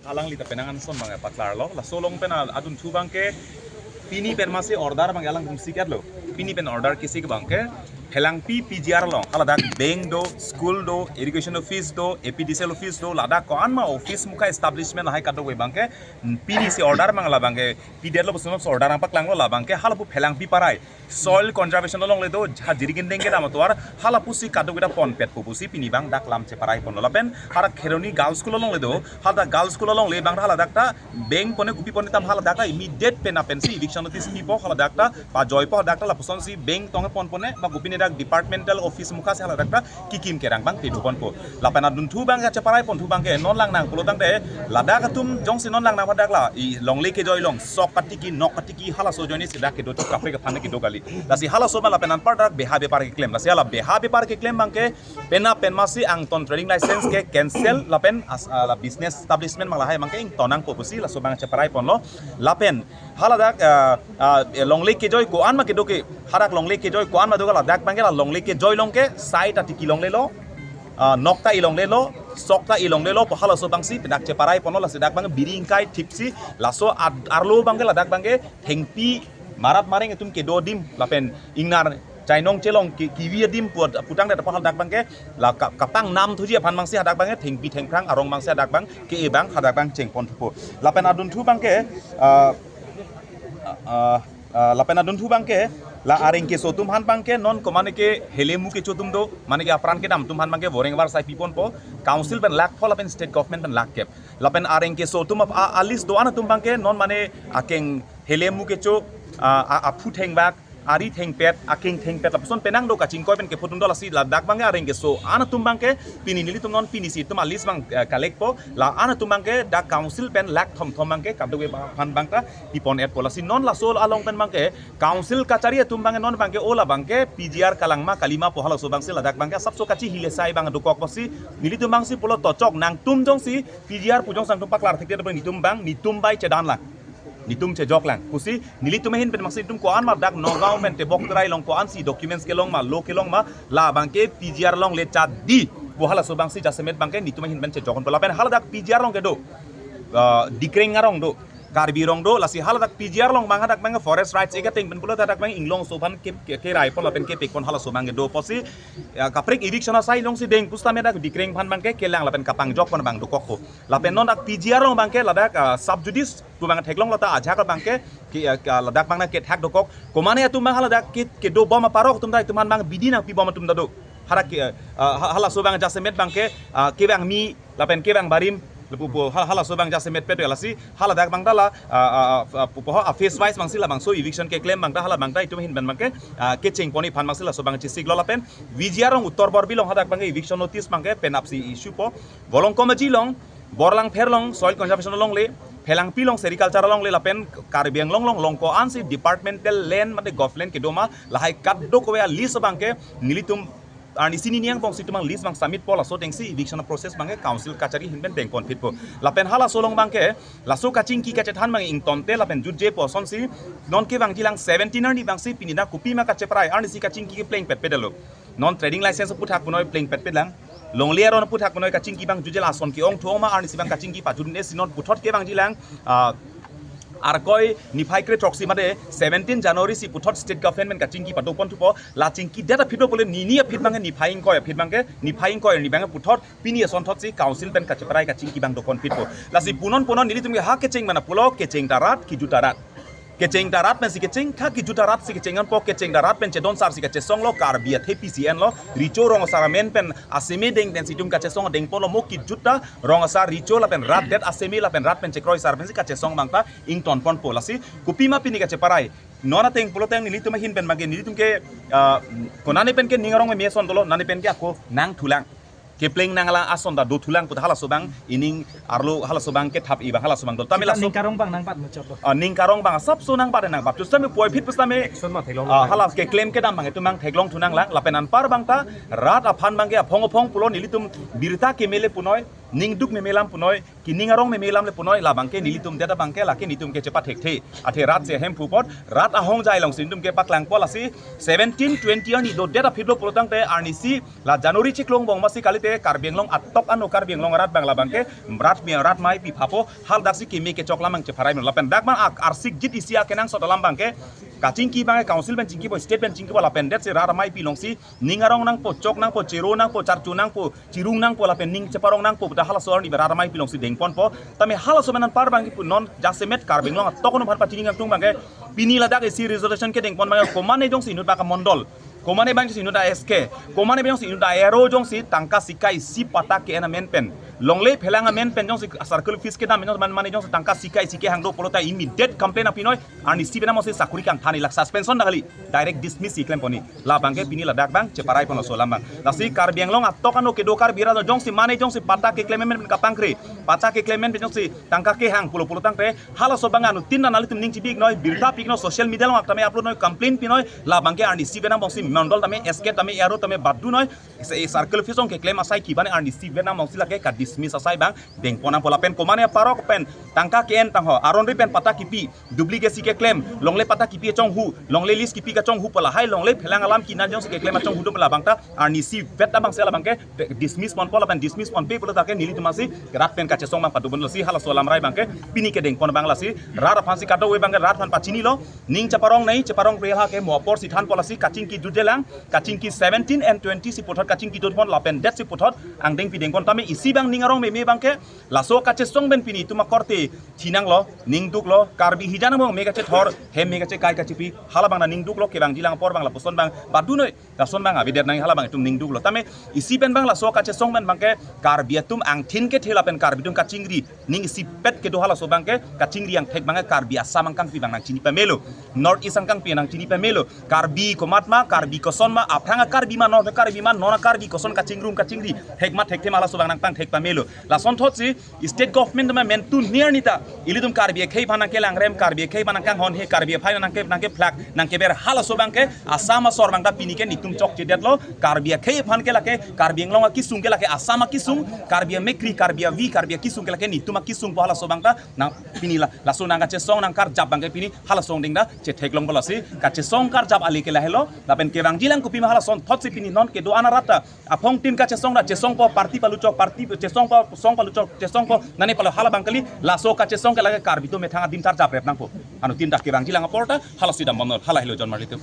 alang lita penangan son bang patlar lo la solong pena adun thu bang ke pini pen masi order bang alang kum sikat lo pini pen order kisi ke bang ke helang pi PGR lo ala dak bank do school do education office do APDCL office do lada ko an ma office muka establishment hai kado we bang ke pini si order bang la bang ke PDR lo busno order ang paklang lo la bang ke halapu helang pi parai soil conservation lo long le do ha jirigin dengke dam to ar halapu si kado gita pon pet pusi pini bang dak lam che parai pon lo pen hara kheroni girls school lo long le do hala girls school lo long le bang hala dakta bank pone gupi pone tam hala dakta immediate pen apen si eviction notice pipo hala dakta pa joypo dakta la puson si bank tonge pon pone ba gupi dak departmental office muka se hala dakta kikim kerang bang pe pon po la pen adun thu bang che parai pon thu bang ke non lang nang pulo tang de lada katum jong si non lang nang padak la i long le ke joy long sok patiki nok patiki hala so joni se dak ke do to kafe ke phane ke do gali lasi hala so la penan par dak beha be par ke claim lasi hala beha be par ke claim bang ke pena pen masi ang ton trading license ke cancel la pen la business establishment mang la hai mang ke ing tonang po pusi la so bang che parai pon lo la pen hala dak long le ke joy ko an ma ke do ke harak long le ke joy ko an ma do la dak bang ke la long le ke joy long ke side atiki long le lo nokta ilong le lo sokta ilong le lo po hala so bang si pedak che parai pon lo la sedak bang biring kai tipsi la so arlo bang ke la dak bang ke thengpi marat maring etum ke do dim la pen ingnar chainong chelong kiwi dim putang da hal dak bang ke la kapang nam thuji phan bang si hadak bang ke thengpi thengprang arong bang si hadak bang ke e bang hadak bang cheng pon thupo la pen adun thu bang ke la pen adun thu bang ke la areng ke sotum han bang ke non ko mane ke helemu ke chotum do mane ke apran ke dam tum han bang ke boreng war sai pipon po council pen lak phol pen state government pen lak kep la pen areng ke sotum of alis do an tum bang ke non mane akeng helemu ke cho a phu theng bak ari theng pet aking theng pet la person penang do ka chingkoi pen ke photun do la si la dak bang areng ke so an tum bang ke pini nili tum non pini si tum alis bang collect po la an tum bang ke da council pen lak thom thom bang ke kam do phan bang ta ipon et policy non la sol along pen bang ke council kachari tum bang non bang ke ola bang ke PGR kalangma kalima po hala so bang si la dak bang ke sab so kachi hile sai bang do kok posi nili tum bang si polo tochok nang tum jong si PGR pujong sang tum paklar thekte do nitum bang nitum bai chedan la nitum che jok lang pusi nili tumehin pen maksi tum ko an ma dak nogao men te bok trai long ko an si documents ke long ma lo ke long ma la bang ke PGR long le chat di bo hala so bang si jasemet bang ke nitumehin ben che jokon pola pen hala dak PGR long ke do dikreng ngarong do karbi rong do lasi hala dak PGR long bang dak bang forest rights ega ting ben pulo dak bang inglong so ban ke rai pola pen ke pekon hala so bang do posi kaprik eviction sai long si deng pusta me dak dikreng phan bang ke kelang la pen kapang jok kon bang do kokko la pen non dak PGR long bang ke la dak subjudice tu bang theklong lata aja ka bang ke la dak bang na ke thak do kok komane tu bang hala dak ke do bom parok tum dai tuman bang bidina pi bom tum da do hara ke hala so bang jasemet bang ke bang mi la pen ke bang barim lepu hala so bang jasemet peto lasi hala dak bang dala poho face wise bang sila bang so eviction ke claim bang da hala bang da itu hin ban bang ke cheng poni phan bang sila so bang chi siglo la pen VGR rong uttor bor bilong hadak bang eviction notice bang ke pen apsi issue po bolong komaji long borlang pherlong soil conservation long le phelang pilong sericulture long le la pen karbiang long ko ansi departmental land mate government ke doma la hai kat do ko ya list bang ke nilitum ani sini niang bong situmang list bang submit pola so tengsi eviction process bang council kachari hinben deng kon fit po la pen hala solong bang ke la so kaching ki kachet han bang ing tonte la pen juje po son si non ke bang jilang 17 ni bang si pinina kupi ma kache prai ani si kaching ki playing pet pedalo non trading license puthak punoi playing pet pedlang long liar on puthak punoi kaching ki bang juje la son ki ong thong ma ani si bang kaching ki pajun ne sinon puthot ke bang jilang ar koi nifai kre troxi made 17 January si puthot state government ka chingki pado pon thupo la chingki data phito pole ni phit bange nifai koi phit bange nifai koi ni bange puthot pini son thot si council pen ka cheprai ka chingki bang do kon phit po la si punon nili tum ha ke ching mana pulo ke ching darat ki jutarat keceng darat pen si keceng kha ki juta rat si kecengan po keceng darat pen cedon sar si kecesong lo kar bia TPCN lo rico rong saramen pen aseme deng den sidum kecesong deng polo mo ki juta rong sar rico la pen rat det aseme la pen rat pen cekroi sar pen si kecesong bangta ing ton pon pola si kupima pini keceparai nona teng pulo teng nili tumahin pen mage nili tum ke konane pen ke ningarong me son dolo nane pen ke ako nang thulang Kepling nangala ason da do thulang put hala sobang ining arlo hala sobang ke thap iba hala sobang dol tamila ning karong bang nang pat mo chot ning karong bang sab so nang pat nang pat tu same poi phit pustame son ma thelong hala ke claim ke dam bang tu mang theglong thunang lang lapenan par bang ta rat aphan bang ke phong phong pulo nilitum birta ke mele punoi ning duk memelam punoi ki ningarong memelam le punoi la bangke nilitum data bangke la ke nitum ke cepat hekte athe rat se hem phupot rat ahong jai long sin tum ke paklang pol asi 17 20 ani do data phiblo polotang te arnisi la january chiklong bong masi kalite karbenglong atok anu karbenglong rat bangla bangke rat mai pi phapo hal daksi ki me ke choklamang che pharai lapen dakman arsik jit isia kenang sotalam bangke kacing ki bangai council ben cingki bo state ben cingki bo lapen det se rara mai pilongsi ningarong nang po chok nang po chero nang po charchu nang po cirung nang po lapen ning ceparong nang po hala sor ni rara mai pilongsi dengpon po tame hala so menan par bangi pu non jasemet karbenglong tokon bhan pa tining tung bangai pini ladak isi resolution ke dengpon bangai komane jong si nut baka mondol komane bang si nut SK komane bang si nut aero jong si tangka sikai si pata ke ena men pen longle phelanga men pen jong si circle fees ke dam man mane jong si tangka sikai sike hangdo polota immediate complaint apinoi ani si bena mo se sakuri kang thani lak suspension dagali direct dismiss claim poni la bangke pini ladak bang ceparai pono solam bang lasi karbenglong atokano ke dokar bira jong si mane jong si pata ke claim men ka pangkre pata ke claim men jong si tangka ke hang pulo tang te hala so banganu tinna nali tum ning ci big noi birta pik no social media long tame upload noi complaint pinoi la bangke ani si bena mo si mandol tame SK tame ero tame baddu noi se circle fees on ke claim asai ki bane ani si bena mo si lake ka dismiss asai bang deng pona pola pen komane parok pen tangka ke en tang ho aron ri pen pata ki pi duplicate ke claim longle pata ki pi chong hu longle list ki pi ka chong hu pola hai longle phelang alam ki nan jong se ke claim chong hu do pola bangta ani si beta bang sela bangke dismiss pon pola pen dismiss pon pe pola ta ke nili tumasi rat pen ka che song bang padu bon si hala solam rai bangke pini ke deng pon bang lasi rat phansi ka do we bangke rat phan pachini lo ning chaparong nei chaparong reha ke mopor si than pola si kaching ki judelang kaching ki 17 and 20 si pothot kaching ki dot pon lapen det si pothot ang deng pi deng pon tame isi bang ningarong me bangke laso ka che song ben pini tuma korte thinang lo ning duk lo karbi hijana mong me ka che thor hem me ka che kai ka chipi hala bang na ning duk lo ke bang dilang por bang la poson bang badu noi la son bang abi det nang hala bang tum ning duk lo tame isi ben bang laso ka che song ben bangke karbi tum ang thin ke thela pen karbi tum kachingri ning isi pet ke do hala so bangke kachingri ang thek bang karbi asam ang kang pi bang nang chini pamelo north east ang kang pi nang chini pamelo karbi komatma karbi kosonma aphanga karbi ma north karbi ma nona karbi koson kachingrum kachingri thekma thekte mala so bang nang pang thek pamelo la son thotsi state government ma men tu near nita ilidum karbi khei bhanang ke langrem karbi khei bhanang kang hon he karbi phai nang ke flak nang ke ber hala so bang ke asama sor bang da pini ke nitum chok che detlo karbi khei phan ke lake karbi nglong ki sung ke lake asama ki sung karbi mekri karbi vi karbi ki sung ke lake nitum ki sung hala so bang da nang pini la so nang ka che song nang kar jab bang ke pini hala song ding da che theklong bola si ka che song kar jab ali ke la helo la pen ke bang jilang ku pi hala son thot si pini non ke do anarata apong tin ka che song da che song po parti palu chok parti che song po song palu chok che song po nani palo hala bang kali la so ka che song ke lake karbi to me thanga dim tar jab rep nang po anu tin da ke bang jilang porta hala sidam bonol hala helo jon marito